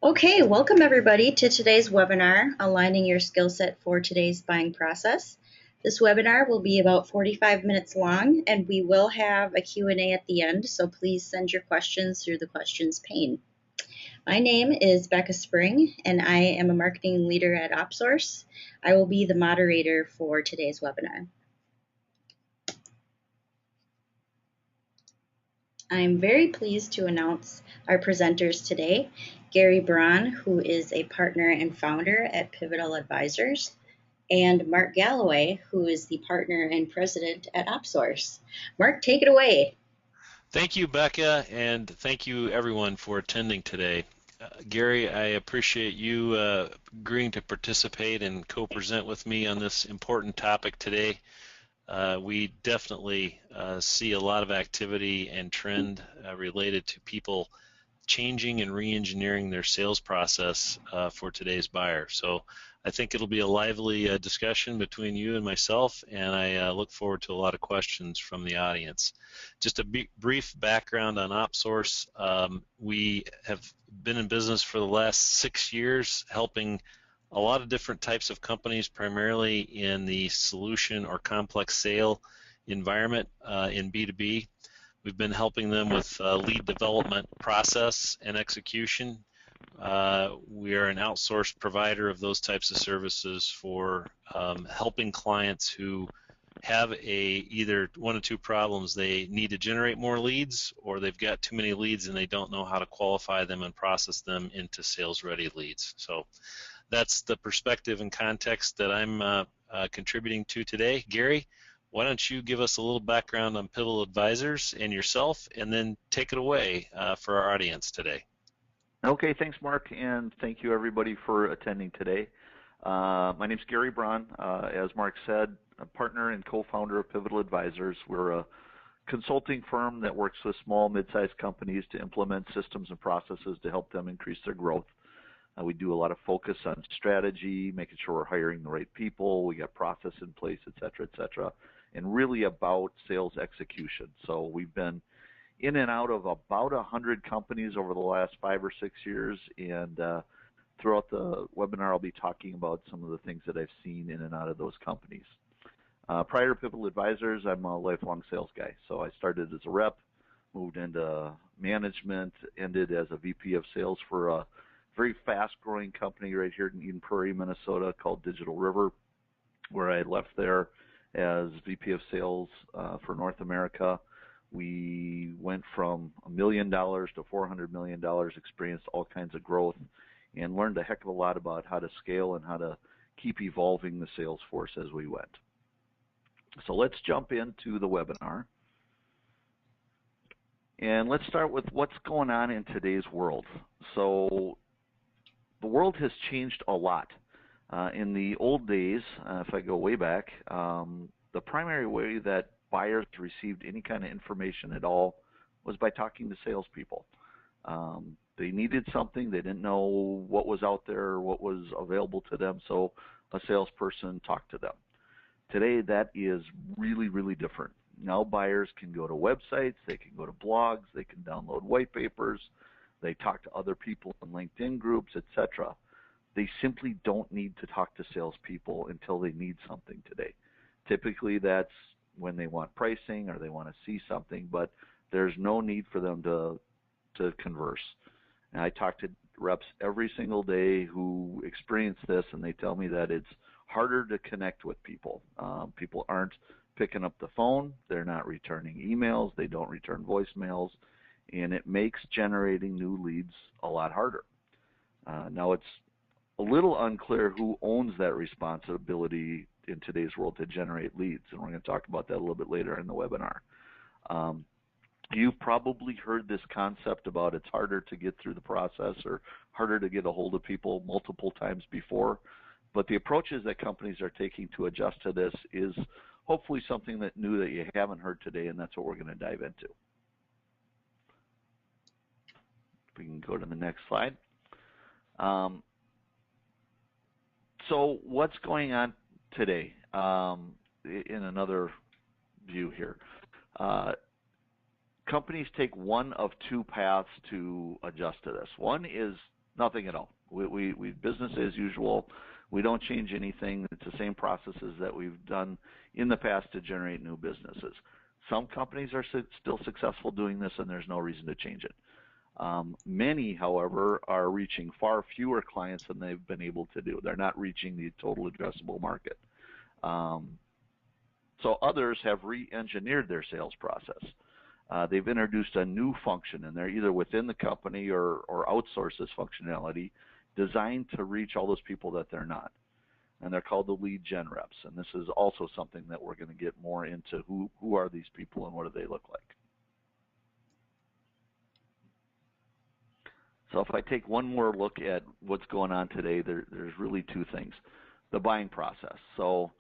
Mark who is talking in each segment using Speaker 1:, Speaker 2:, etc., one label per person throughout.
Speaker 1: Okay, welcome everybody to today's webinar, Aligning Your Skill Set for Today's Buying Process. This webinar will be about 45 minutes long, and we will have a Q&A at the end, so please send your questions through the questions pane. My name is Becca Spring, and I am a marketing leader at OpSource. I will be the moderator for today's webinar. I'm very pleased to announce our presenters today, Gary Braun, who is a partner and founder at Pivotal Advisors, and Mark Galloway, who is the partner and president at OpSource. Mark, take it away.
Speaker 2: Thank you, Becca, and thank you everyone for attending today. Gary, I appreciate you agreeing to participate and co-present with me on this important topic today. We definitely see a lot of activity and trend related to people changing and re-engineering their sales process for today's buyer. So I think it'll be a lively discussion between you and myself, and I look forward to a lot of questions from the audience. Just a brief background on OpSource. We have been in business for the last 6 years, helping a lot of different types of companies, primarily in the solution or complex sale environment in B2B. We've been helping them with lead development process and execution. We are an outsourced provider of those types of services for helping clients who have either one of two problems. They need to generate more leads, or they've got too many leads and they don't know how to qualify them and process them into sales-ready leads. So that's the perspective and context that I'm contributing to today. Gary, why don't you give us a little background on Pivotal Advisors and yourself, and then take it away for our audience today.
Speaker 3: Okay, thanks, Mark, and thank you everybody for attending today. My name's Gary Braun. As Mark said, a partner and co-founder of Pivotal Advisors. We're a consulting firm that works with small, mid-sized companies to implement systems and processes to help them increase their growth. We do a lot of focus on strategy, making sure we're hiring the right people, we got process in place, et cetera, and really about sales execution. So we've been in and out of about 100 companies over the last 5 or 6 years, and throughout the webinar I'll be talking about some of the things that I've seen in and out of those companies. Prior to Pivotal Advisors, I'm a lifelong sales guy. So I started as a rep, moved into management, ended as a VP of sales for a very fast-growing company right here in Eden Prairie, Minnesota called Digital River, where I left there as VP of sales for North America. We went from $1 million to $400 million, experienced all kinds of growth, and learned a heck of a lot about how to scale and how to keep evolving the sales force as we went. So let's jump into the webinar. And let's start with what's going on in today's world. So the world has changed a lot. In the old days, if I go way back, the primary way that buyers received any kind of information at all was by talking to salespeople. They needed something, they didn't know what was out there, what was available to them, so a salesperson talked to them. Today, that is really, really different. Now buyers can go to websites, they can go to blogs, they can download white papers, they talk to other people in LinkedIn groups, etc. They simply don't need to talk to salespeople until they need something today. Typically, that's when they want pricing or they want to see something, but there's no need for them to converse. And I talk to reps every single day who experience this, and they tell me that it's harder to connect with people. People aren't picking up the phone, they're not returning emails, they don't return voicemails, and it makes generating new leads a lot harder. Now it's a little unclear who owns that responsibility in today's world to generate leads, and we're going to talk about that a little bit later in the webinar. You've probably heard this concept about it's harder to get through the process or harder to get a hold of people multiple times before, but the approaches that companies are taking to adjust to this is hopefully something that new that you haven't heard today, and that's what we're going to dive into. We can go to the next slide. So what's going on today in another view here? Companies take one of two paths to adjust to this. One is Nothing at all. We business as usual. We don't change anything. It's the same processes that we've done in the past to generate new businesses. Some companies are still successful doing this, and there's no reason to change it. Many, however, are reaching far fewer clients than they've been able to do. They're not reaching the total addressable market. So others have re-engineered their sales process. They've introduced a new function, and they're either within the company or outsource this functionality designed to reach all those people that they're not. And they're called the lead gen reps. And this is also something that we're going to get more into. Who are these people and what do they look like? So if I take one more look at what's going on today, there's really two things. The buying process. So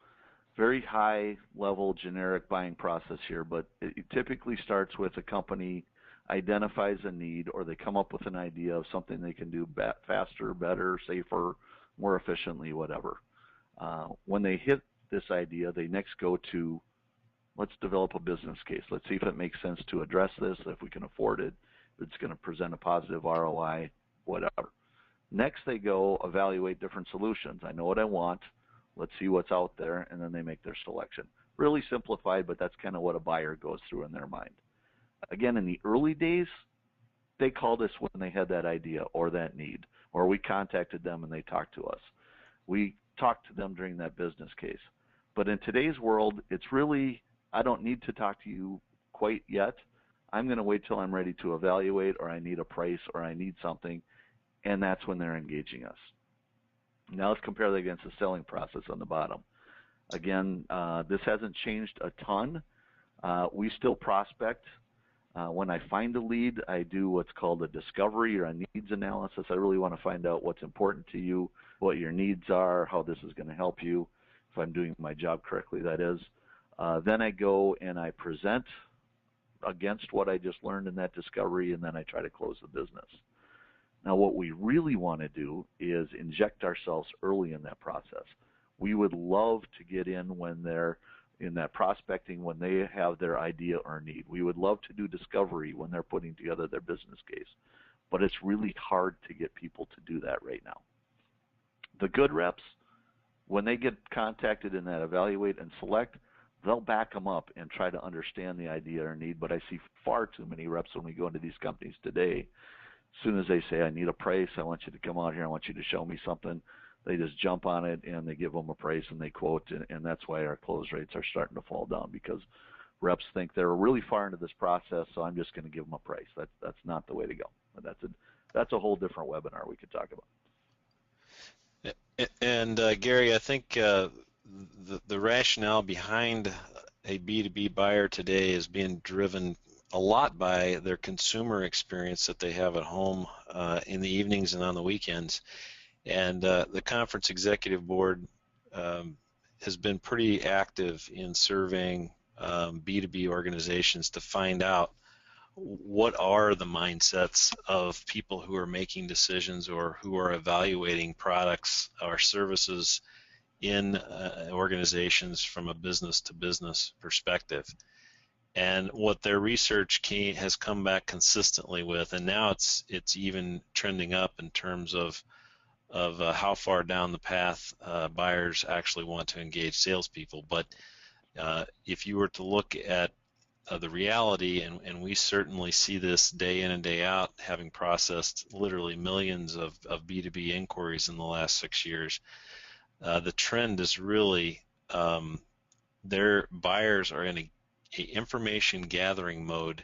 Speaker 3: very high level generic buying process here, but it typically starts with a company identifies a need, or they come up with an idea of something they can do faster, better, safer, more efficiently, whatever. When they hit this idea, they next go to, let's develop a business case. Let's see if it makes sense to address this, if we can afford it, if it's going to present a positive ROI, whatever. Next, they go evaluate different solutions. I know what I want. Let's see what's out there, and then they make their selection. Really simplified, but that's kind of what a buyer goes through in their mind. Again, in the early days, they called us when they had that idea or that need, or we contacted them and they talked to us. We talked to them during that business case. But in today's world, it's really, I don't need to talk to you quite yet. I'm going to wait till I'm ready to evaluate, or I need a price, or I need something, and that's when they're engaging us. Now let's compare that against the selling process on the bottom. Again, this hasn't changed a ton. We still prospect. When I find a lead, I do what's called a discovery or a needs analysis. I really want to find out what's important to you, what your needs are, how this is going to help you, if I'm doing my job correctly, that is. Then I go and I present against what I just learned in that discovery, and then I try to close the business. Now, what we really want to do is inject ourselves early in that process. We would love to get in when they're in that prospecting, when they have their idea or need. We would love to do discovery when they're putting together their business case. But it's really hard to get people to do that right now. The good reps, when they get contacted in that evaluate and select, they'll back them up and try to understand the idea or need. But I see far too many reps when we go into these companies today. As soon as they say, I need a price, I want you to come out here, I want you to show me something, they just jump on it and they give them a price and they quote, and that's why our close rates are starting to fall down, because reps think they're really far into this process, so I'm just going to give them a price. That's not the way to go. But that's a whole different webinar we could talk about.
Speaker 2: And Gary, I think the rationale behind a B2B buyer today is being driven a lot by their consumer experience that they have at home in the evenings and on the weekends. And the conference executive board has been pretty active in surveying B2B organizations to find out what are the mindsets of people who are making decisions or who are evaluating products or services in organizations from a business-to-business perspective. And what their research has come back consistently with, and now it's even trending up in terms of how far down the path buyers actually want to engage salespeople. But if you were to look at the reality, and we certainly see this day in and day out, having processed literally millions of B2B inquiries in the last 6 years, the trend is really their buyers are in a information gathering mode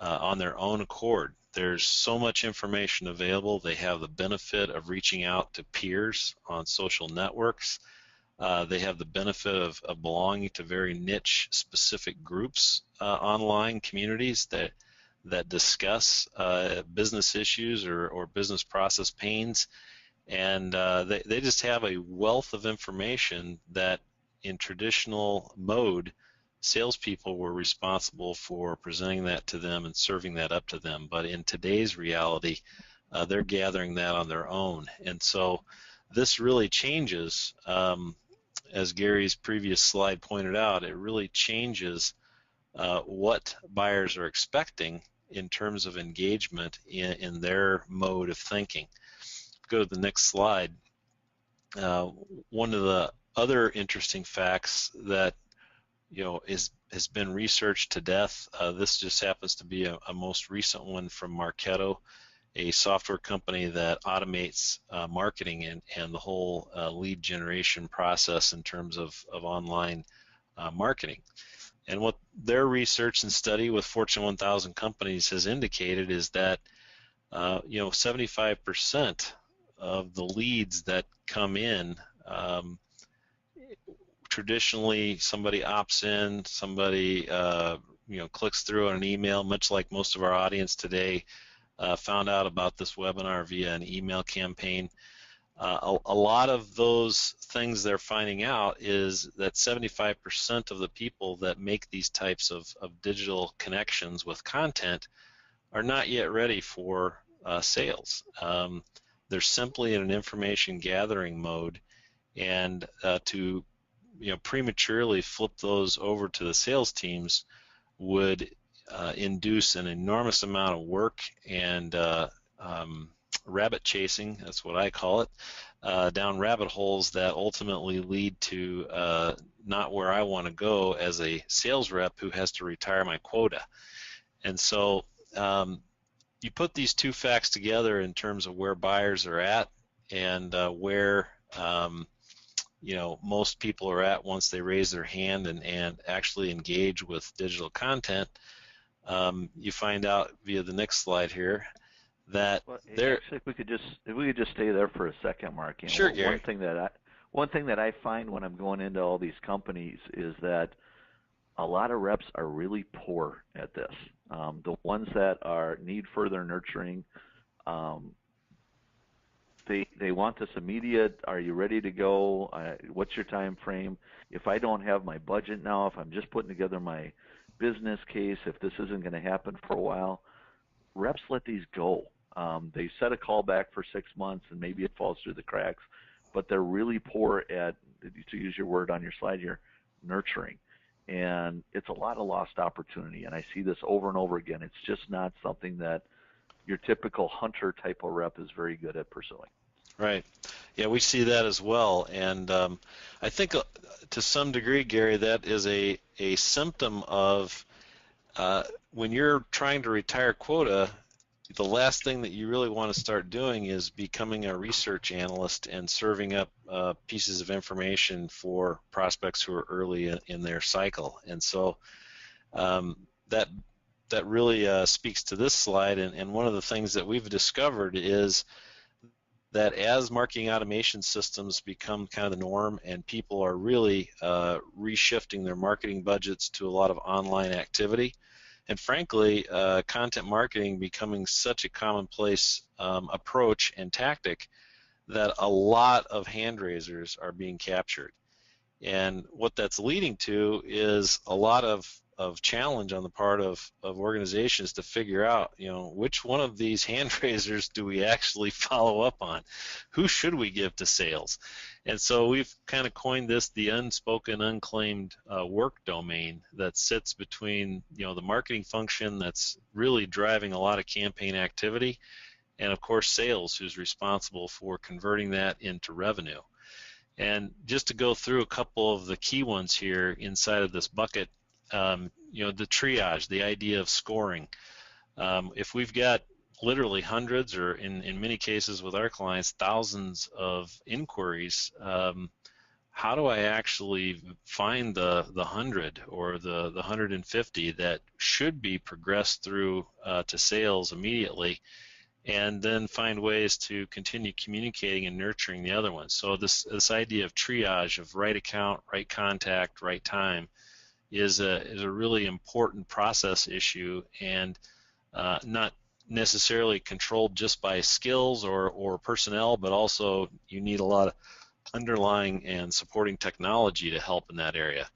Speaker 2: on their own accord. There's so much information available. They have the benefit of reaching out to peers on social networks. They have the benefit of belonging to very niche specific groups, online communities that discuss business issues or business process pains. And they just have a wealth of information that in traditional mode, salespeople were responsible for presenting that to them and serving that up to them. But in today's reality, they're gathering that on their own. And so this really changes, as Gary's previous slide pointed out, it really changes what buyers are expecting in terms of engagement in their mode of thinking. go to the next slide, one of the other interesting facts that has been researched to death. This just happens to be a most recent one from Marketo, a software company that automates marketing and the whole lead generation process in terms of online marketing. And what their research and study with Fortune 1000 companies has indicated is that 75% of the leads that come in, traditionally somebody opts in, somebody clicks through on an email, much like most of our audience today found out about this webinar via an email campaign. A lot of those things they're finding out is that 75% of the people that make these types of digital connections with content are not yet ready for sales. They're simply in an information gathering mode, and to prematurely flip those over to the sales teams would induce an enormous amount of work and rabbit chasing, that's what I call it, down rabbit holes that ultimately lead to not where I want to go as a sales rep who has to retire my quota. And so you put these two facts together in terms of where buyers are at and where most people are at once they raise their hand and actually engage with digital content. You find out via the next slide here that
Speaker 3: actually, if we could just stay there for a second, Mark.
Speaker 2: Sure, Gary.
Speaker 3: One thing that I find when I'm going into all these companies is that a lot of reps are really poor at this. The ones that need further nurturing, they want this immediate. Are you ready to go? What's your time frame? If I don't have my budget now, if I'm just putting together my business case, if this isn't going to happen for a while, reps let these go. They set a call back for 6 months and maybe it falls through the cracks, but they're really poor at, to use your word on your slide here, nurturing. And it's a lot of lost opportunity, and I see this over and over again. It's just not something that your typical hunter type of rep is very good at pursuing.
Speaker 2: Right. Yeah, we see that as well. And I think to some degree, Gary, that is a symptom of when you're trying to retire quota, the last thing that you really want to start doing is becoming a research analyst and serving up pieces of information for prospects who are early in their cycle. And so that really speaks to this slide. And one of the things that we've discovered is that as marketing automation systems become kind of the norm and people are really reshifting their marketing budgets to a lot of online activity, and frankly, content marketing becoming such a commonplace approach and tactic that a lot of hand raisers are being captured. And what that's leading to is a lot of challenge on the part of organizations to figure out, which one of these hand raisers do we actually follow up on? Who should we give to sales? And so we've kind of coined this the unspoken, unclaimed work domain that sits between, the marketing function that's really driving a lot of campaign activity, and of course sales, who's responsible for converting that into revenue. And just to go through a couple of the key ones here inside of this bucket, the triage, the idea of scoring. If we've got literally hundreds, or in many cases with our clients, thousands of inquiries, how do I actually find the 100 or the 150 that should be progressed through to sales immediately, and then find ways to continue communicating and nurturing the other ones? So this idea of triage, of right account, right contact, right time, is a really important process issue, and not necessarily controlled just by skills or personnel, but also you need a lot of underlying and supporting technology to help in that area.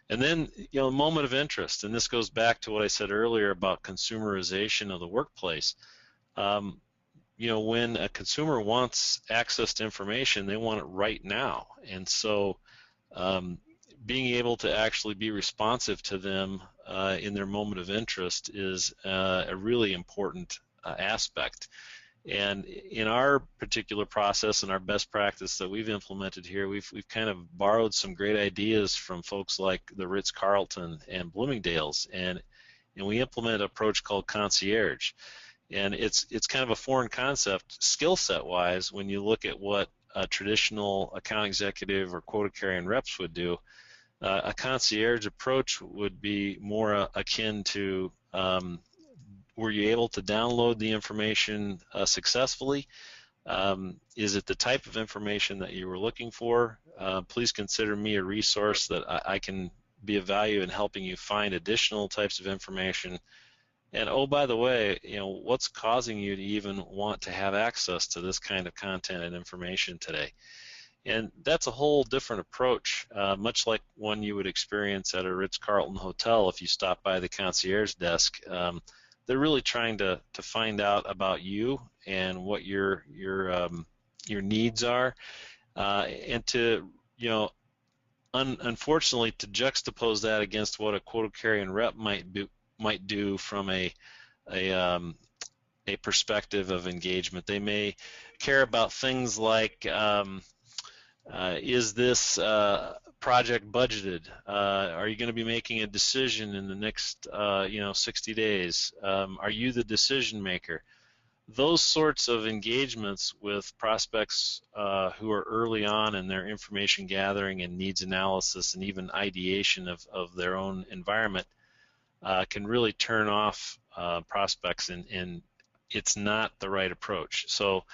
Speaker 2: And then, moment of interest, and this goes back to what I said earlier about consumerization of the workplace. When a consumer wants access to information, they want it right now, and so being able to actually be responsive to them in their moment of interest is a really important aspect. And in our particular process and our best practice that we've implemented here, we've kind of borrowed some great ideas from folks like the Ritz-Carlton and Bloomingdale's, and we implement an approach called concierge. And it's kind of a foreign concept skill set wise when you look at what a traditional account executive or quota carrying reps would do. A concierge approach would be more akin to were you able to download the information successfully? Is it the type of information that you were looking for? Please consider me a resource that I can be of value in helping you find additional types of information. And oh, by the way, what's causing you to even want to have access to this kind of content and information today? And that's a whole different approach, much like one you would experience at a Ritz-Carlton hotel if you stop by the concierge desk. They're really trying to find out about you and what your needs are, and to unfortunately to juxtapose that against what a quota carrying rep might do from a perspective of engagement. They may care about things like is this project budgeted? Are you going to be making a decision in the next 60 days? Are you the decision maker? Those sorts of engagements with prospects who are early on in their information gathering and needs analysis and even ideation of their own environment can really turn off prospects, and it's not the right approach. So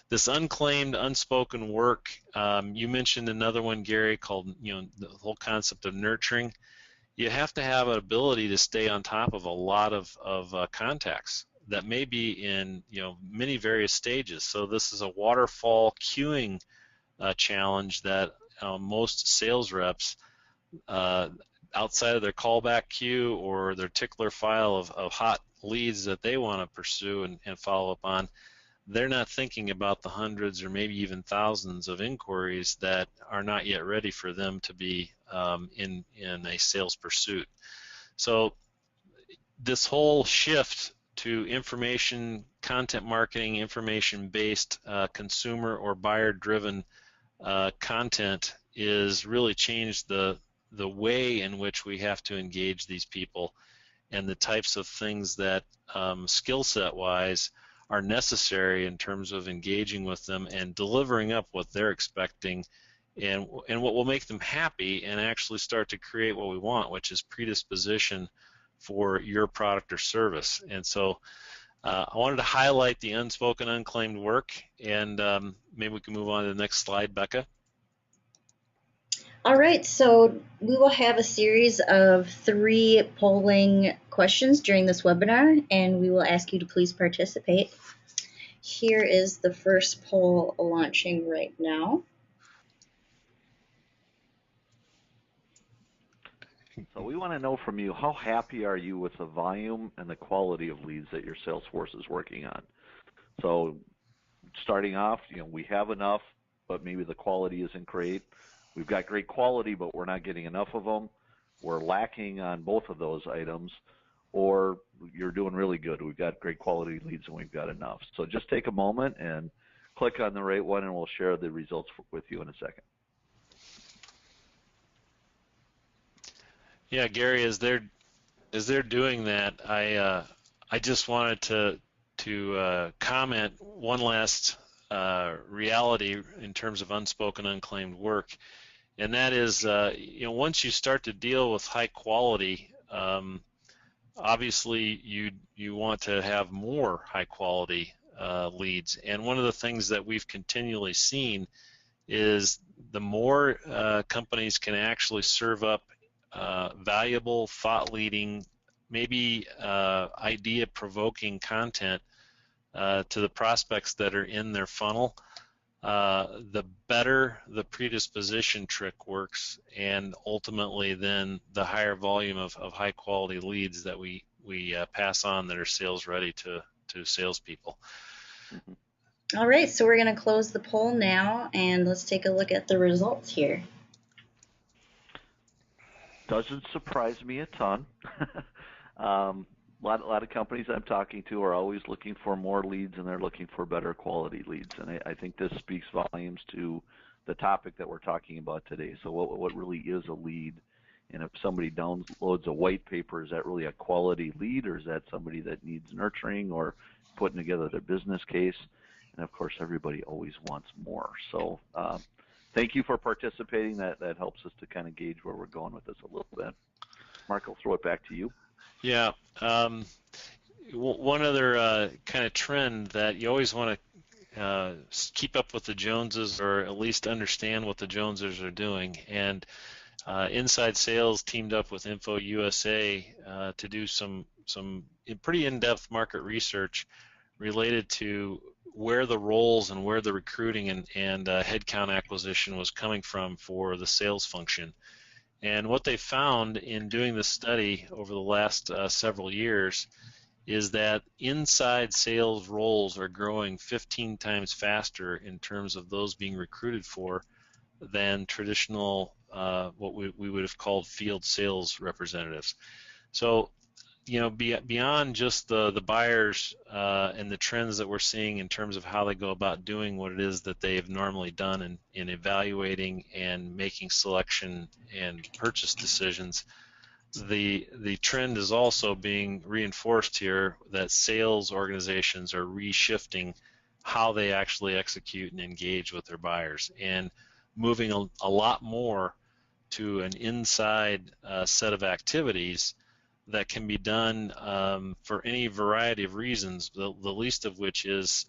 Speaker 2: this unclaimed, unspoken work, you mentioned another one, Gary, called the whole concept of nurturing. You have to have an ability to stay on top of a lot of contacts that may be in many various stages. So this is a waterfall queuing challenge that most sales reps outside of their callback queue or their tickler file of hot leads that they want to pursue and follow up on, they're not thinking about the hundreds or maybe even thousands of inquiries that are not yet ready for them to be in a sales pursuit. So this whole shift to information content marketing, information-based consumer or buyer-driven content is really changed the way in which we have to engage these people and the types of things that skill set wise are necessary in terms of engaging with them and delivering up what they're expecting and what will make them happy and actually start to create what we want, which is predisposition for your product or service. And so I wanted to highlight the unspoken, unclaimed work, and maybe we can move on to the next slide, Becca.
Speaker 1: All right, so we will have a series of 3 polling questions during this webinar, and we will ask you to please participate. Here is the first poll launching right now.
Speaker 3: So we want to know from you, how happy are you with the volume and the quality of leads that your sales force is working on? So starting off, we have enough, but maybe the quality isn't great. We've got great quality, but we're not getting enough of them. We're lacking on both of those items, or you're doing really good. We've got great quality leads and we've got enough. So just take a moment and click on the right one, and we'll share the results with you in a second.
Speaker 2: Yeah, Gary, as they're doing that, I just wanted to comment one last reality in terms of unspoken, unclaimed work, and that is, once you start to deal with high quality, obviously you want to have more high quality leads. And one of the things that we've continually seen is the more companies can actually serve up valuable, thought-leading, maybe idea-provoking content to the prospects that are in their funnel, the better the predisposition trick works, and ultimately then the higher volume of high-quality leads that we pass on that are sales-ready to salespeople.
Speaker 1: All right, so we're going to close the poll now, and let's take a look at the results here.
Speaker 3: Doesn't surprise me a ton. A lot of companies I'm talking to are always looking for more leads, and they're looking for better quality leads. And I think this speaks volumes to the topic that we're talking about today. So what really is a lead? And if somebody downloads a white paper, is that really a quality lead, or is that somebody that needs nurturing or putting together their business case? And of course, everybody always wants more. So thank you for participating. That helps us to kind of gauge where we're going with this a little bit. Mark, I'll throw it back to you.
Speaker 2: Yeah. One other kind of trend that you always want to keep up with the Joneses, or at least understand what the Joneses are doing. And Inside Sales teamed up with Info USA to do some pretty in-depth market research related to where the roles and where the recruiting and headcount acquisition was coming from for the sales function. And what they found in doing this study over the last several years is that inside sales roles are growing 15 times faster in terms of those being recruited for than traditional, what we would have called field sales representatives. So, beyond just the buyers and the trends that we're seeing in terms of how they go about doing what it is that they've normally done in evaluating and making selection and purchase decisions, the trend is also being reinforced here that sales organizations are reshifting how they actually execute and engage with their buyers, and moving a lot more to an inside set of activities that can be done for any variety of reasons, the least of which is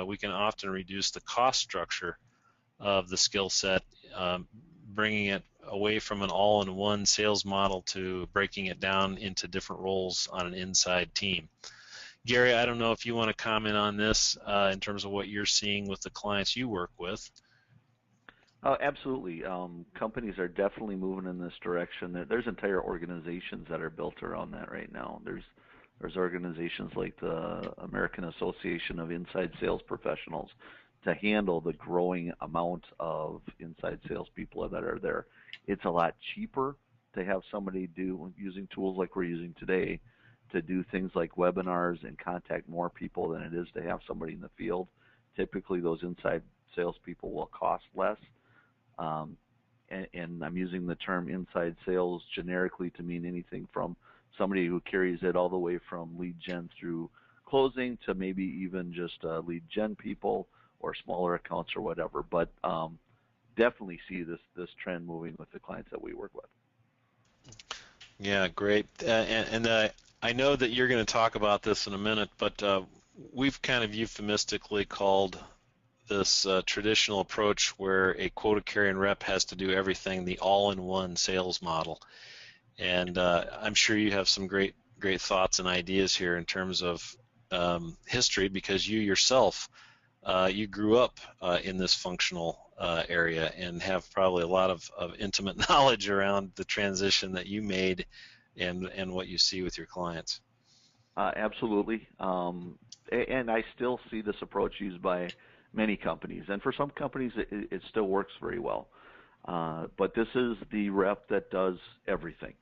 Speaker 2: we can often reduce the cost structure of the skill set, bringing it away from an all-in-one sales model to breaking it down into different roles on an inside team. Gary, I don't know if you want to comment on this in terms of what you're seeing with the clients you work with.
Speaker 3: Absolutely. Companies are definitely moving in this direction. There's entire organizations that are built around that right now. There's organizations like the American Association of Inside Sales Professionals to handle the growing amount of inside salespeople that are there. It's a lot cheaper to have somebody do, using tools like we're using today, to do things like webinars and contact more people than it is to have somebody in the field. Typically, those inside salespeople will cost less. And I'm using the term inside sales generically to mean anything from somebody who carries it all the way from lead gen through closing to maybe even just lead gen people or smaller accounts or whatever. But definitely see this trend moving with the clients that we work with.
Speaker 2: Yeah, great. I know that you're going to talk about this in a minute, but we've kind of euphemistically called this traditional approach where a quota-carrying rep has to do everything, the all-in-one sales model. And I'm sure you have some great thoughts and ideas here in terms of history, because you yourself, you grew up in this functional area and have probably a lot of intimate knowledge around the transition that you made and what you see with your clients.
Speaker 3: Absolutely. And I still see this approach used by many companies, and for some companies it still works very well. But this is the rep that does everything.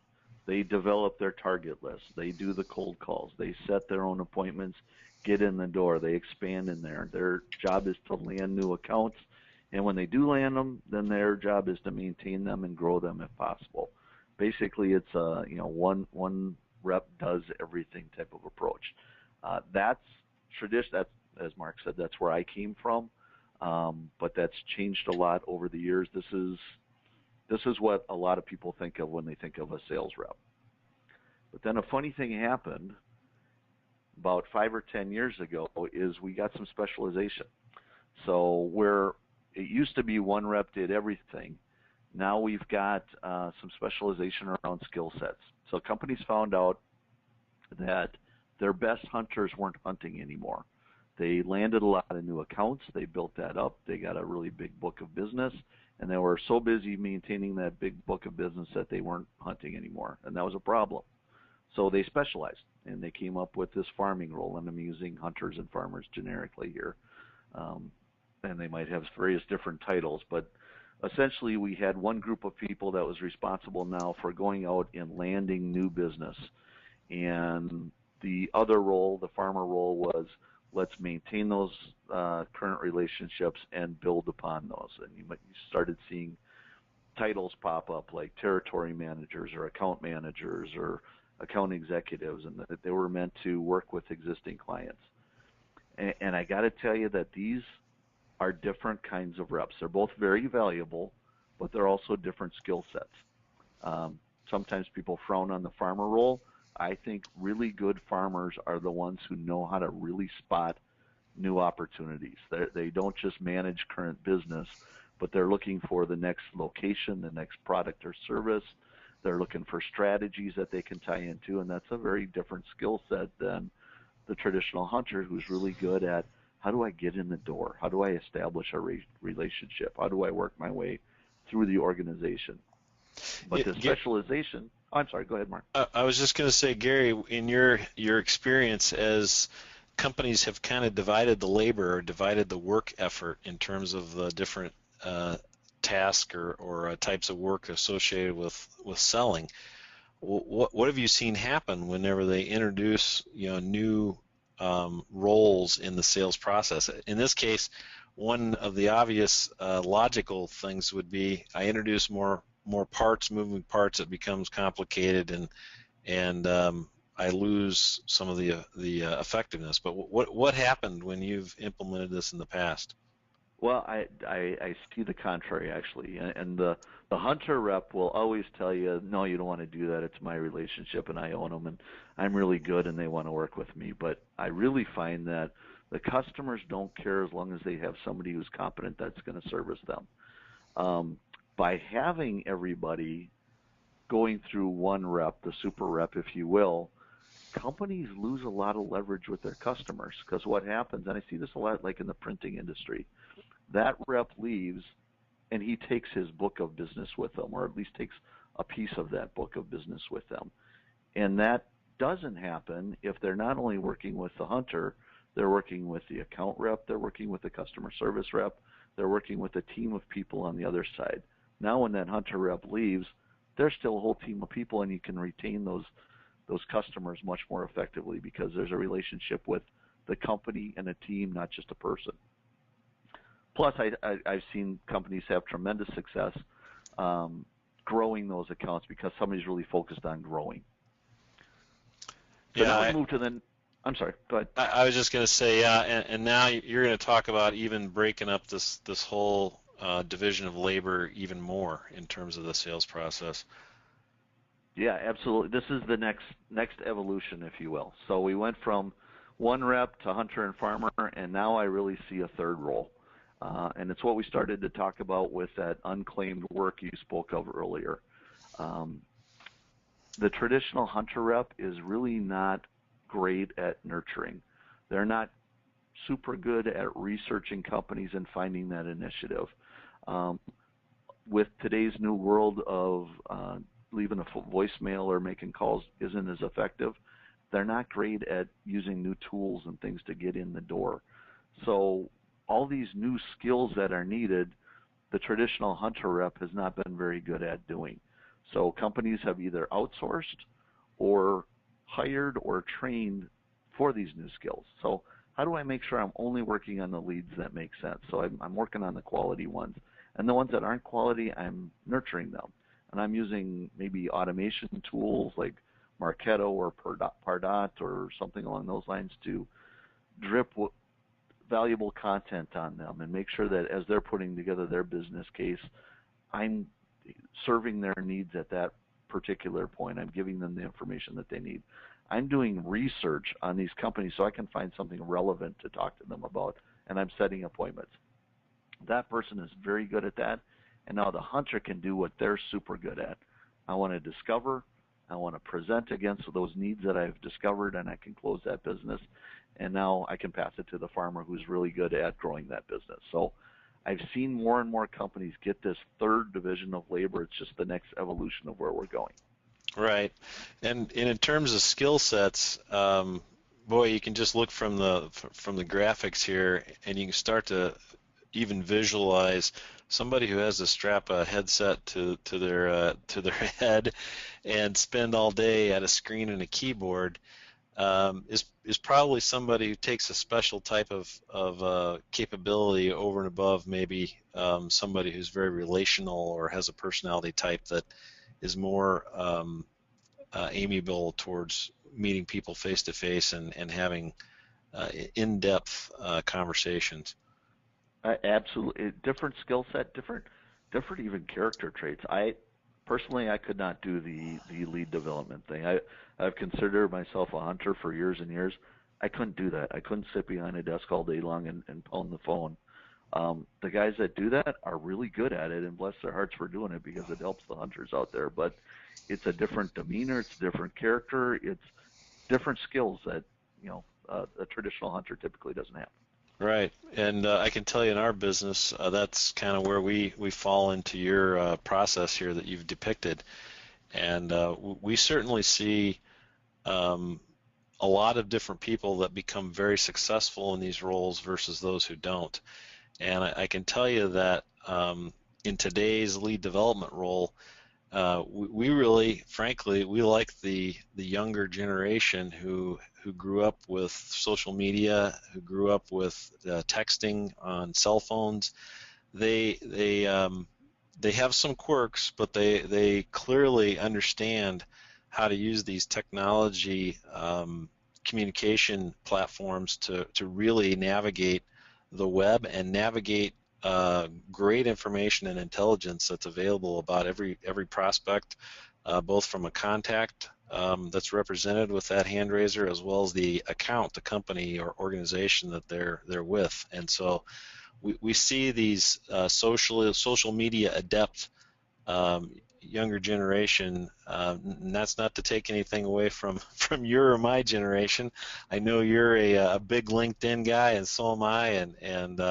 Speaker 3: They develop their target list. They do the cold calls. They set their own appointments, get in the door. They expand in there. Their job is to land new accounts, and when they do land them, then their job is to maintain them and grow them if possible. Basically, it's a one rep does everything type of approach. That's tradition. That's, as Mark said, that's where I came from, but that's changed a lot over the years. This is what a lot of people think of when they think of a sales rep. But then a funny thing happened about 5 or 10 years ago is we got some specialization. So where it used to be one rep did everything, now we've got some specialization around skill sets. So companies found out that their best hunters weren't hunting anymore. They landed a lot of new accounts. They built that up. They got a really big book of business, and they were so busy maintaining that big book of business that they weren't hunting anymore, and that was a problem. So they specialized, and they came up with this farming role, and I'm using hunters and farmers generically here, and they might have various different titles, but essentially we had one group of people that was responsible now for going out and landing new business. And The other role, the farmer role, was let's maintain those current relationships and build upon those. And you started seeing titles pop up like territory managers or account managers or account executives, and that they were meant to work with existing clients. And I got to tell you that these are different kinds of reps. They're both very valuable, but they're also different skill sets. Sometimes people frown on the farmer role. I think really good farmers are the ones who know how to really spot new opportunities. They don't just manage current business, but they're looking for the next location, the next product or service. They're looking for strategies that they can tie into, and that's a very different skill set than the traditional hunter, who's really good at how do I get in the door? How do I establish a relationship? How do I work my way through the organization? But the specialization, I'm sorry, go ahead, Mark.
Speaker 2: I was just going to say, Gary, in your experience, as companies have kind of divided the labor or divided the work effort in terms of the different tasks or types of work associated with selling, what have you seen happen whenever they introduce new roles in the sales process? In this case, one of the obvious logical things would be I introduce more parts, moving parts. It becomes complicated, and I lose some of the effectiveness. But what happened when you've implemented this in the past?
Speaker 3: Well, I see the contrary, actually, and the hunter rep will always tell you, no, you don't want to do that. It's my relationship, and I own them, and I'm really good, and they want to work with me. But I really find that the customers don't care as long as they have somebody who's competent that's going to service them. By having everybody going through one rep, the super rep, if you will, companies lose a lot of leverage with their customers, because what happens, and I see this a lot like in the printing industry, that rep leaves and he takes his book of business with him, or at least takes a piece of that book of business with them. And that doesn't happen if they're not only working with the hunter, they're working with the account rep, they're working with the customer service rep, they're working with a team of people on the other side. Now when that hunter rep leaves, there's still a whole team of people, and you can retain those customers much more effectively because there's a relationship with the company and a team, not just a person. Plus, I've seen companies have tremendous success growing those accounts because somebody's really focused on growing. So now we move to the. I'm sorry, go ahead.
Speaker 2: I was just going to say, yeah, and now you're going to talk about even breaking up this whole division of labor even more in terms of the sales process.
Speaker 3: Yeah, absolutely. This is the next evolution, if you will. So we went from one rep to hunter and farmer, and now I really see a third role. And it's what we started to talk about with that unclaimed work you spoke of earlier. The traditional hunter rep is really not great at nurturing. They're not super good at researching companies and finding that initiative. With today's new world of leaving a voicemail or making calls isn't as effective, they're not great at using new tools and things to get in the door. So all these new skills that are needed, the traditional hunter rep has not been very good at doing. So companies have either outsourced or hired or trained for these new skills. So how do I make sure I'm only working on the leads that make sense? So I'm working on the quality ones. And the ones that aren't quality, I'm nurturing them. And I'm using maybe automation tools like Marketo or Pardot or something along those lines to drip valuable content on them and make sure that as they're putting together their business case, I'm serving their needs at that particular point. I'm giving them the information that they need. I'm doing research on these companies so I can find something relevant to talk to them about, and I'm setting appointments. That person is very good at that, and now the hunter can do what they're super good at. I want to discover, I want to present against those needs that I've discovered, and I can close that business, and now I can pass it to the farmer who's really good at growing that business. So I've seen more and more companies get this third division of labor. It's just the next evolution of where we're going.
Speaker 2: Right, and in terms of skill sets, boy, you can just look from the graphics here, and you can start to even visualize somebody who has to strap a headset to their head and spend all day at a screen and a keyboard. is probably somebody who takes a special type of capability over and above maybe somebody who's very relational or has a personality type that is more amiable towards meeting people face to face and having in-depth conversations.
Speaker 3: Absolutely, different skill set, different even character traits. I personally could not do the lead development thing. I've considered myself a hunter for years and years. I couldn't do that. I couldn't sit behind a desk all day long and pound the phone. The guys that do that are really good at it, and bless their hearts for doing it because it helps the hunters out there. But it's a different demeanor, it's a different character, it's different skills that a traditional hunter typically doesn't have.
Speaker 2: Right, and I can tell you in our business, that's kind of where we fall into your process here that you've depicted, and we certainly see a lot of different people that become very successful in these roles versus those who don't. And I can tell you that in today's lead development role, we really, frankly, we like the younger generation who grew up with social media, who grew up with texting on cell phones. They have some quirks, but they clearly understand how to use these technology communication platforms to really navigate the web and navigate great information and intelligence that's available about every prospect, both from a contact that's represented with that hand raiser as well as the account, the company or organization that they're with. And so we see these social media adept younger generation, and that's not to take anything away from your or my generation. I know you're a big LinkedIn guy, and so am I, and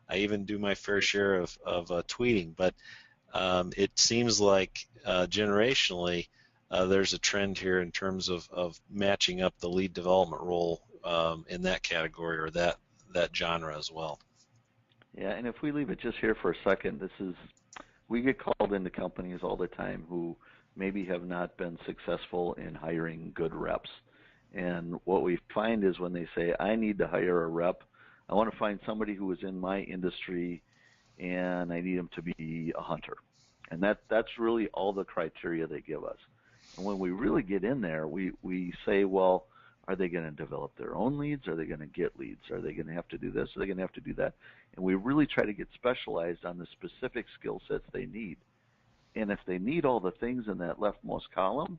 Speaker 2: I even do my fair share of tweeting. But it seems like generationally there's a trend here in terms of matching up the lead development role in that category or that genre as well.
Speaker 3: Yeah, and if we leave it just here for a second, we get called into companies all the time who maybe have not been successful in hiring good reps. And what we find is when they say, I need to hire a rep, I want to find somebody who is in my industry and I need them to be a hunter. And that's really all the criteria they give us. And when we really get in there, we say, well, are they going to develop their own leads? Are they going to get leads? Are they going to have to do this? Are they going to have to do that? And we really try to get specialized on the specific skill sets they need. And if they need all the things in that leftmost column,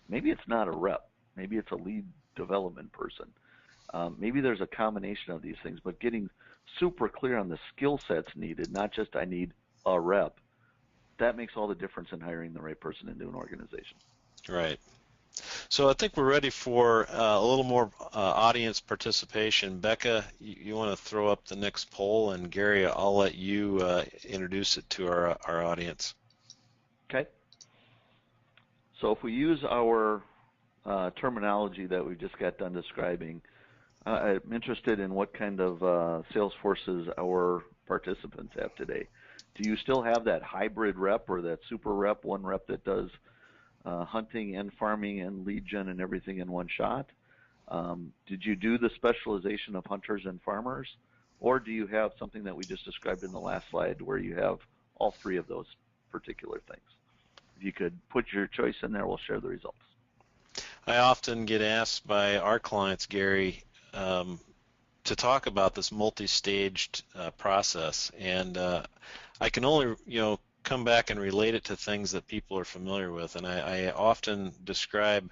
Speaker 3: maybe it's not a rep. Maybe it's a lead development person. Maybe there's a combination of these things, but getting super clear on the skill sets needed, not just I need a rep, that makes all the difference in hiring the right person into an organization.
Speaker 2: Right. So I think we're ready for a little more audience participation. Becca, you want to throw up the next poll, and Gary, I'll let you introduce it to our audience.
Speaker 3: Okay. So if we use our terminology that we just got done describing, I'm interested in what kind of sales forces our participants have today. Do you still have that hybrid rep or that super rep, one rep that does hunting and farming and lead gen and everything in one shot? Did you do the specialization of hunters and farmers? Or do you have something that we just described in the last slide where you have all three of those particular things? If you could put your choice in there, we'll share the results.
Speaker 2: I often get asked by our clients, Gary, to talk about this multi-staged process, and I can only come back and relate it to things that people are familiar with, and I often describe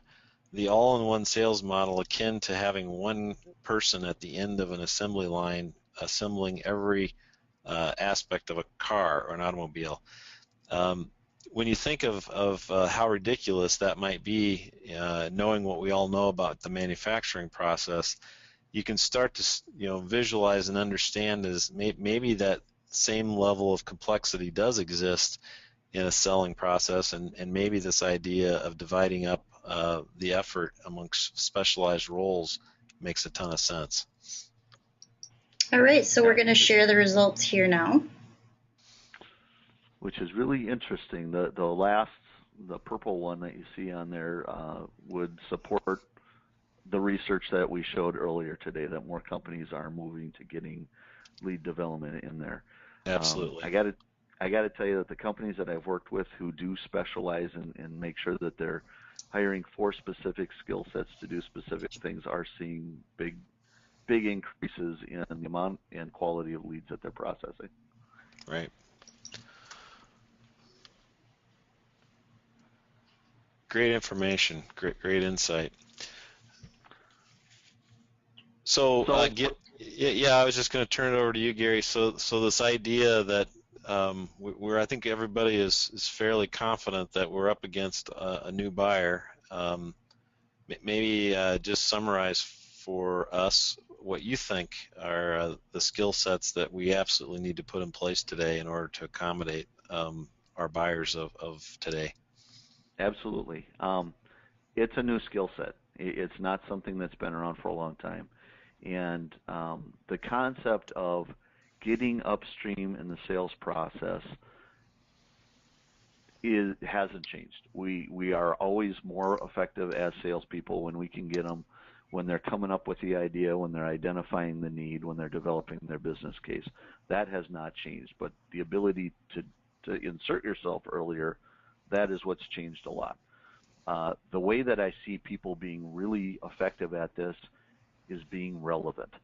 Speaker 2: the all-in-one sales model akin to having one person at the end of an assembly line assembling every aspect of a car or an automobile. When you think of how ridiculous that might be, knowing what we all know about the manufacturing process, you can start to visualize and understand as maybe that same level of complexity does exist in a selling process, and maybe this idea of dividing up the effort amongst specialized roles makes a ton of sense.
Speaker 1: All right, so we're going to share the results here now.
Speaker 3: Which is really interesting. The purple one that you see on there would support the research that we showed earlier today, that more companies are moving to getting lead development in there.
Speaker 2: Absolutely.
Speaker 3: I got to tell you that the companies that I've worked with who do specialize and make sure that they're hiring for specific skill sets to do specific things are seeing big increases in the amount and quality of leads that they're processing.
Speaker 2: Right. Great information. Great insight. So yeah, I was just going to turn it over to you, Gary. So this idea that where I think everybody is fairly confident that we're up against a new buyer. Maybe just summarize for us what you think are the skill sets that we absolutely need to put in place today in order to accommodate our buyers of today.
Speaker 3: Absolutely. It's a new skill set. It's not something that's been around for a long time. And the concept of getting upstream in the sales process hasn't changed. We are always more effective as salespeople when we can get them, when they're coming up with the idea, when they're identifying the need, when they're developing their business case. That has not changed. But the ability to insert yourself earlier, that is what's changed a lot. The way that I see people being really effective at this is being relevant,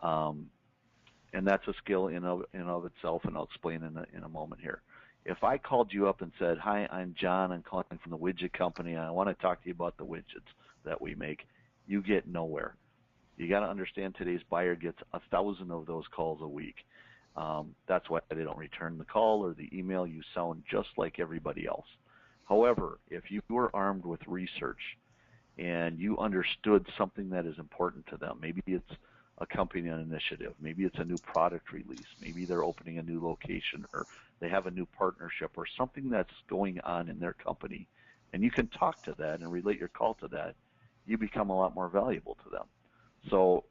Speaker 3: and that's a skill in of itself, and I'll explain in a moment here. If I called you up and said, "Hi, I'm John. I'm calling from the widget company, and I want to talk to you about the widgets that we make," you get nowhere. You got to understand today's buyer gets 1,000 of those calls a week. That's why they don't return the call or the email. You sound just like everybody else. However, if you were armed with research and you understood something that is important to them, maybe it's a company initiative, maybe it's a new product release, maybe they're opening a new location, or they have a new partnership, or something that's going on in their company, and you can talk to that and relate your call to that, you become a lot more valuable to them. So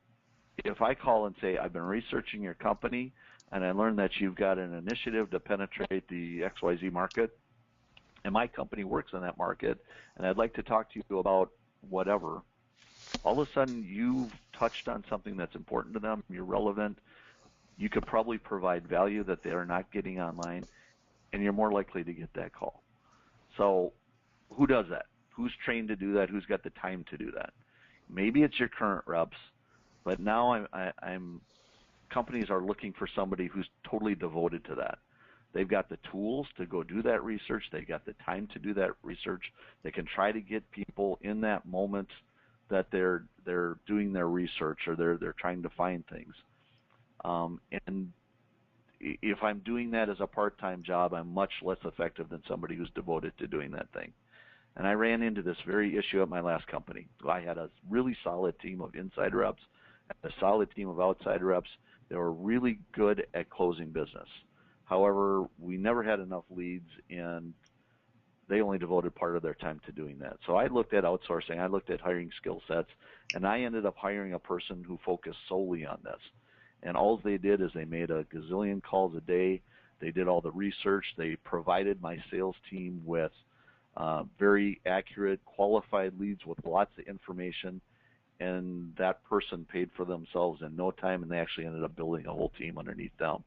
Speaker 3: if I call and say, "I've been researching your company, and I learned that you've got an initiative to penetrate the XYZ market, and my company works in that market, and I'd like to talk to you about whatever," all of a sudden you've touched on something that's important to them, you're relevant, you could probably provide value that they're not getting online, and you're more likely to get that call. So who does that? Who's trained to do that? Who's got the time to do that? Maybe it's your current reps, but now companies are looking for somebody who's totally devoted to that. They've got the tools to go do that research. They've got the time to do that research. They can try to get people in that moment that they're doing their research, or they're trying to find things. And if I'm doing that as a part-time job, I'm much less effective than somebody who's devoted to doing that thing. And I ran into this very issue at my last company. I had a really solid team of inside reps, a solid team of outside reps. They were really good at closing business. However, we never had enough leads, and they only devoted part of their time to doing that. So I looked at outsourcing, I looked at hiring skill sets, and I ended up hiring a person who focused solely on this. And all they did is they made a gazillion calls a day. They did all the research. They provided my sales team with very accurate, qualified leads with lots of information, and that person paid for themselves in no time, and they actually ended up building a whole team underneath them.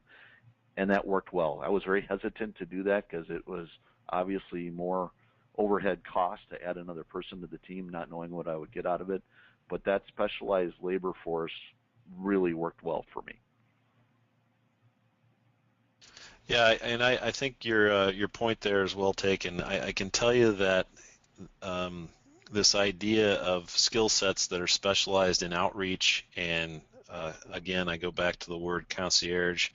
Speaker 3: And that worked well. I was very hesitant to do that because it was obviously more overhead cost to add another person to the team, not knowing what I would get out of it. But that specialized labor force really worked well for me.
Speaker 2: Yeah, and I think your point there is well taken. I can tell you that this idea of skill sets that are specialized in outreach, and again, I go back to the word concierge.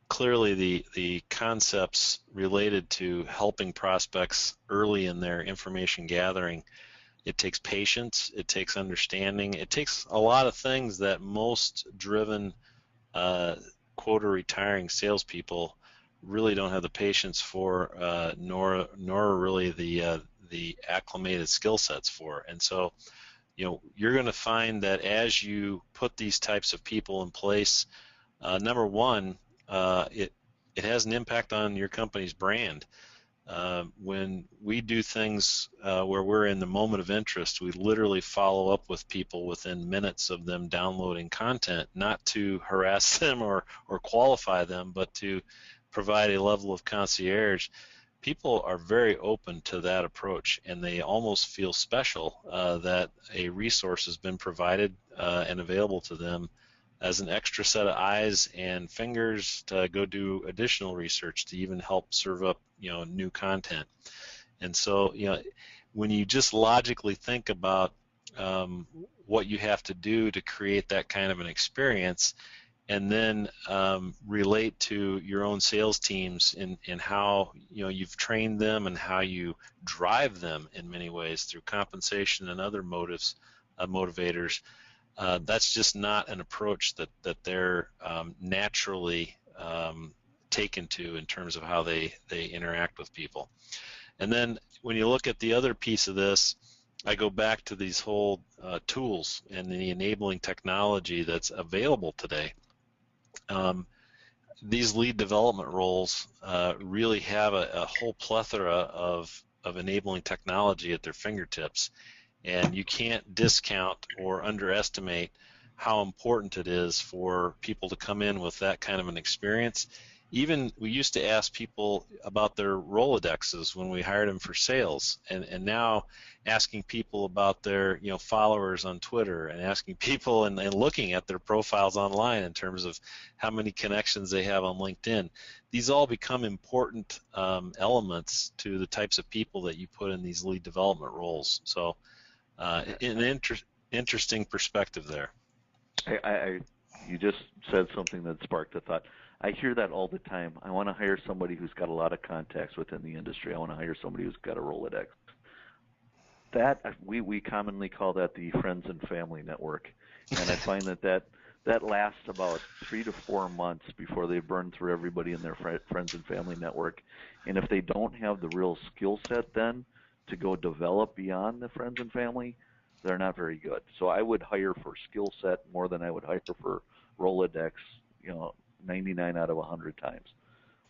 Speaker 2: Clearly, the concepts related to helping prospects early in their information gathering, it takes patience, it takes understanding, it takes a lot of things that most driven quota retiring salespeople really don't have the patience for, nor really the acclimated skill sets for. And so, you're going to find that as you put these types of people in place, number one, it has an impact on your company's brand. When we do things where we're in the moment of interest, we literally follow up with people within minutes of them downloading content, not to harass them or qualify them, but to provide a level of concierge. People are very open to that approach, and they almost feel special that a resource has been provided and available to them as an extra set of eyes and fingers to go do additional research to even help serve up, new content. And so, when you just logically think about what you have to do to create that kind of an experience, and then relate to your own sales teams in how you've trained them and how you drive them in many ways through compensation and other motivators. That's just not an approach that they're naturally taken to in terms of how they interact with people. And then when you look at the other piece of this, I go back to these whole tools and the enabling technology that's available today. These lead development roles really have a whole plethora of enabling technology at their fingertips, and you can't discount or underestimate how important it is for people to come in with that kind of an experience. Even we used to ask people about their Rolodexes when we hired them for sales, and now asking people about their followers on Twitter, and asking people and looking at their profiles online in terms of how many connections they have on LinkedIn. These all become important elements to the types of people that you put in these lead development roles. So an interesting perspective there.
Speaker 3: You just said something that sparked a thought. I hear that all the time. I want to hire somebody who's got a lot of contacts within the industry. I want to hire somebody who's got a Rolodex. That we commonly call that the friends and family network, and I find that lasts about 3 to 4 months before they burn through everybody in their friends and family network. And if they don't have the real skill set then to go develop beyond the friends and family, they're not very good. So I would hire for skill set more than I would hire for Rolodex, 99 out of 100 times.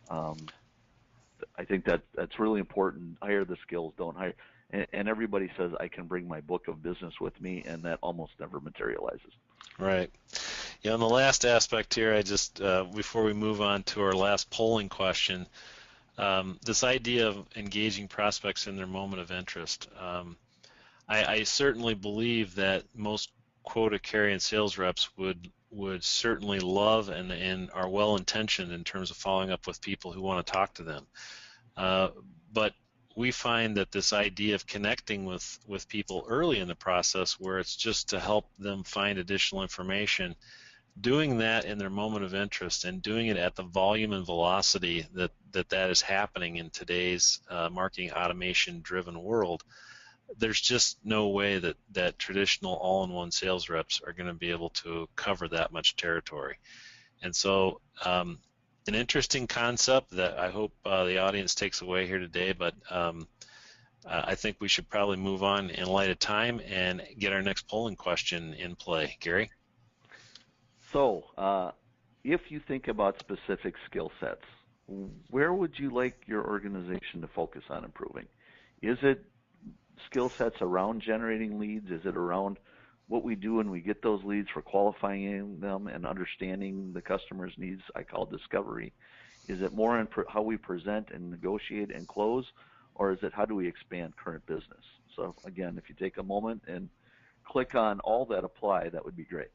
Speaker 3: I think that's really important. Hire the skills, don't hire. And everybody says, I can bring my book of business with me, and that almost never materializes.
Speaker 2: Right. Yeah, and the last aspect here, I just, before we move on to our last polling question, this idea of engaging prospects in their moment of interest. I certainly believe that most quota-carrying sales reps would certainly love and are well-intentioned in terms of following up with people who want to talk to them. But we find that this idea of connecting with people early in the process, where it's just to help them find additional information, doing that in their moment of interest and doing it at the volume and velocity that is happening in today's marketing automation-driven world, there's just no way that traditional all-in-one sales reps are going to be able to cover that much territory. And so an interesting concept that I hope the audience takes away here today, but I think we should probably move on in light of time and get our next polling question in play. Gary?
Speaker 3: So if you think about specific skill sets, where would you like your organization to focus on improving? Is it skill sets around generating leads? Is it around what we do when we get those leads for qualifying them and understanding the customer's needs? I call discovery. Is it more in how we present and negotiate and close, or is it how do we expand current business? So again, if you take a moment and click on all that apply, that would be great.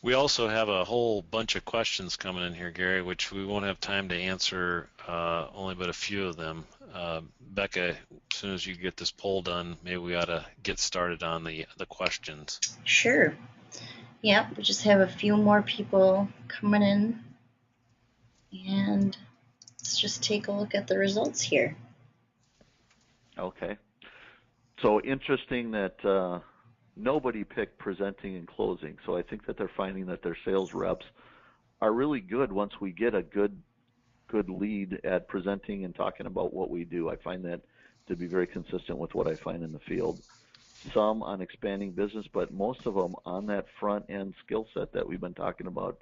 Speaker 2: We also have a whole bunch of questions coming in here, Gary, which we won't have time to answer, only but a few of them. Becca, as soon as you get this poll done, maybe we ought to get started on the questions.
Speaker 1: Sure. Yep, we just have a few more people coming in, and let's just take a look at the results here.
Speaker 3: Okay. So interesting that nobody picked presenting and closing. So I think that they're finding that their sales reps are really good once we get a good lead at presenting and talking about what we do. I find that to be very consistent with what I find in the field. Some on expanding business, but most of them on that front end skill set that we've been talking about,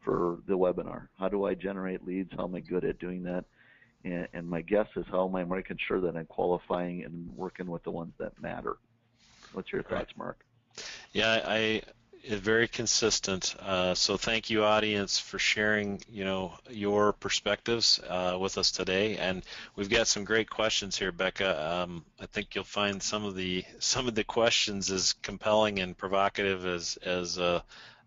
Speaker 3: for the webinar. How do I generate leads? How am I good at doing that? And my guess is, how am I making sure that I'm qualifying and working with the ones that matter? What's your thoughts, Mark?
Speaker 2: Yeah, I very consistent. So thank you, audience, for sharing, your perspectives with us today. And we've got some great questions here, Becca. I think you'll find some of the questions as compelling and provocative as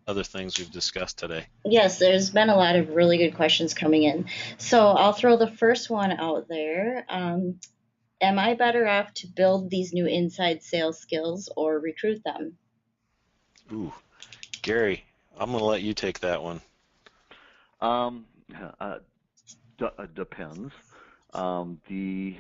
Speaker 2: other things we've discussed today.
Speaker 1: Yes, there's been a lot of really good questions coming in. So I'll throw the first one out there. Am I better off to build these new inside sales skills or recruit them?
Speaker 2: Ooh, Gary, I'm going to let you take that one.
Speaker 3: Depends. The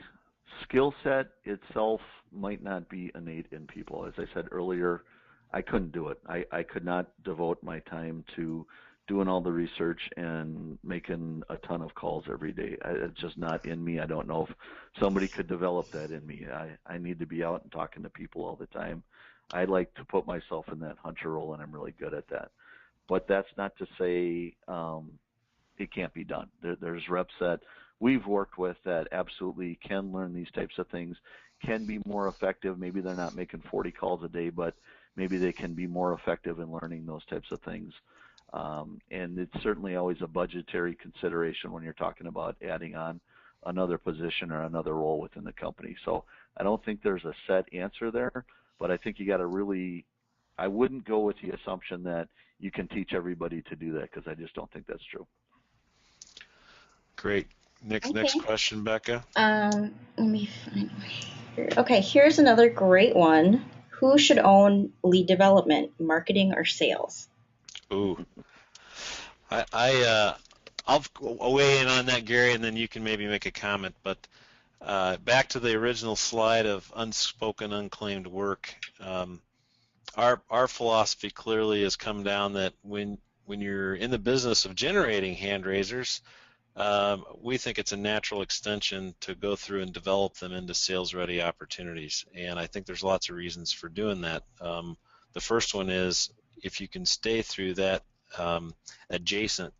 Speaker 3: skill set itself might not be innate in people. As I said earlier, I couldn't do it. I could not devote my time to doing all the research and making a ton of calls every day. It's just not in me. I don't know if somebody could develop that in me. I need to be out and talking to people all the time. I like to put myself in that hunter role, and I'm really good at that. But that's not to say it can't be done. There's reps that we've worked with that absolutely can learn these types of things, can be more effective. Maybe they're not making 40 calls a day, but maybe they can be more effective in learning those types of things. And it's certainly always a budgetary consideration when you're talking about adding on another position or another role within the company. So I don't think there's a set answer there, but I think you got to really, I wouldn't go with the assumption that you can teach everybody to do that, because I just don't think that's true.
Speaker 2: Great. Next question, Becca.
Speaker 1: Let me find here. Okay, here's another great one. Who should own lead development, marketing, or sales?
Speaker 2: Ooh, I'll weigh in on that, Gary, and then you can maybe make a comment. But back to the original slide of unspoken, unclaimed work. Our philosophy clearly has come down that when you're in the business of generating hand raisers, we think it's a natural extension to go through and develop them into sales-ready opportunities. And I think there's lots of reasons for doing that. The first one is, if you can stay through that adjacent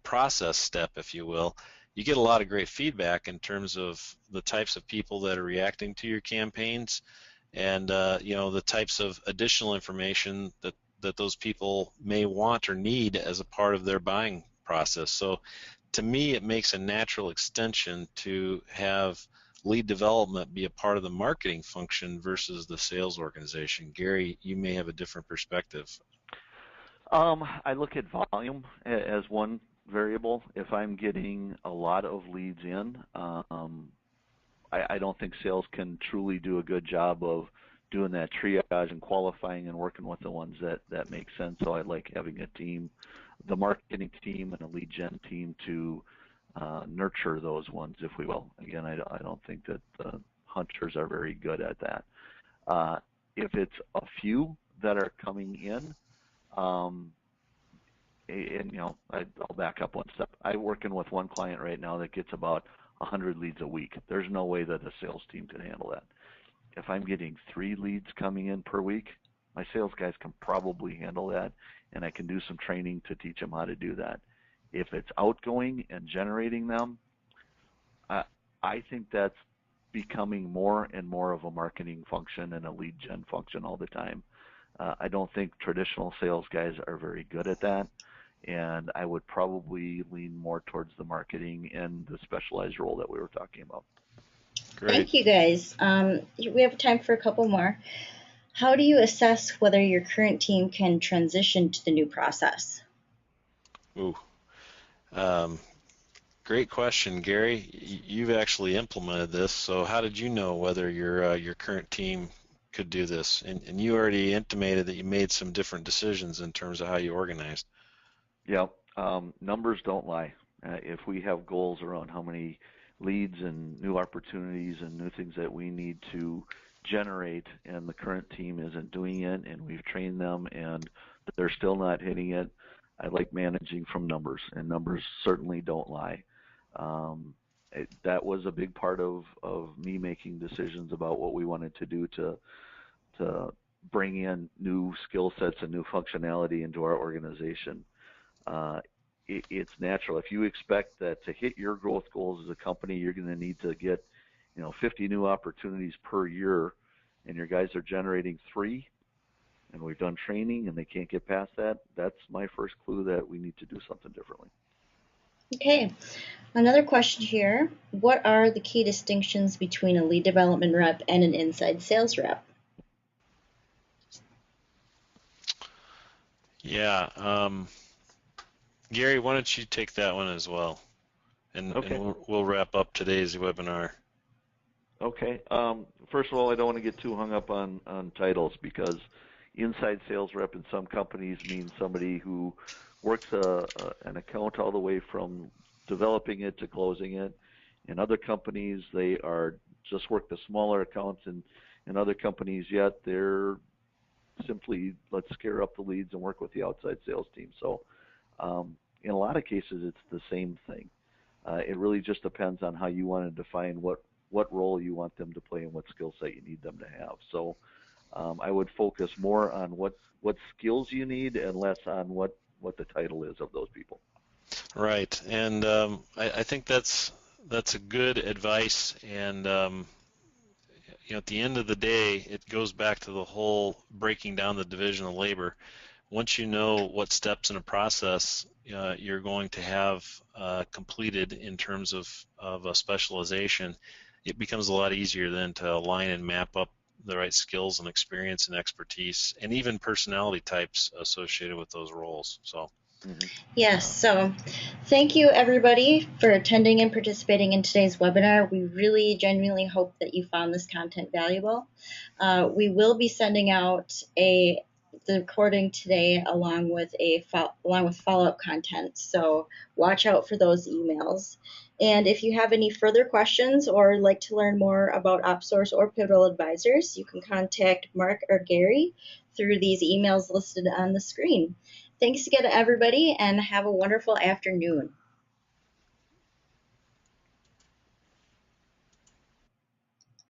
Speaker 2: process step, if you will, you get a lot of great feedback in terms of the types of people that are reacting to your campaigns, and the types of additional information that those people may want or need as a part of their buying process. So to me, it makes a natural extension to have lead development be a part of the marketing function versus the sales organization. Gary, you may have a different perspective.
Speaker 3: I look at volume as one variable. If I'm getting a lot of leads in, I don't think sales can truly do a good job of doing that triage and qualifying and working with the ones that make sense. So I like having a team, the marketing team and a lead gen team, to nurture those ones, if we will. Again, I don't think that the hunters are very good at that. If it's a few that are coming in, and I'll back up one step. I'm working with one client right now that gets about 100 leads a week. There's no way that a sales team can handle that. If I'm getting 3 leads coming in per week, my sales guys can probably handle that, and I can do some training to teach them how to do that. If it's outgoing and generating them, I think that's becoming more and more of a marketing function and a lead gen function all the time. I don't think traditional sales guys are very good at that, and I would probably lean more towards the marketing and the specialized role that we were talking about.
Speaker 2: Great.
Speaker 1: Thank you, guys. We have time for a couple more. How do you assess whether your current team can transition to the new process?
Speaker 2: Ooh, great question, Gary. You've actually implemented this, so how did you know whether your current team could do this? And you already intimated that you made some different decisions in terms of how you organized.
Speaker 3: Yeah, numbers don't lie. If we have goals around how many leads and new opportunities and new things that we need to generate, and the current team isn't doing it, and we've trained them and they're still not hitting it, I like managing from numbers, and numbers certainly don't lie. That was a big part of me making decisions about what we wanted to do to bring in new skill sets and new functionality into our organization. it's natural. If you expect that to hit your growth goals as a company, you're going to need to get 50 new opportunities per year, and your guys are generating 3, and we've done training and they can't get past that. That's my first clue that we need to do something differently.
Speaker 1: Okay, another question here. What are the key distinctions between a lead development rep and an inside sales rep?
Speaker 2: Yeah, Gary, why don't you take that one as well, and we'll wrap up today's webinar.
Speaker 3: Okay. First of all, I don't want to get too hung up on titles, because inside sales rep in some companies means somebody who works an account all the way from developing it to closing it. In other companies, they are just work the smaller accounts, and in other companies, yet they're simply let's scare up the leads and work with the outside sales team. So in a lot of cases, it's the same thing. It really just depends on how you want to define what role you want them to play and what skill set you need them to have. So I would focus more on what skills you need and less on what the title is of those people.
Speaker 2: Right, and I think that's a good advice, and at the end of the day, it goes back to the whole breaking down the division of labor. Once you know what steps in a process you're going to have completed in terms of a specialization, it becomes a lot easier then to align and map up the right skills and experience and expertise and even personality types associated with those roles. So.
Speaker 1: Yes, so thank you everybody for attending and participating in today's webinar. We really genuinely hope that you found this content valuable. We will be sending out the recording today along with follow-up content, so watch out for those emails. And if you have any further questions or like to learn more about OpSource or Pivotal Advisors, you can contact Mark or Gary through these emails listed on the screen. Thanks again to everybody, and have a wonderful afternoon.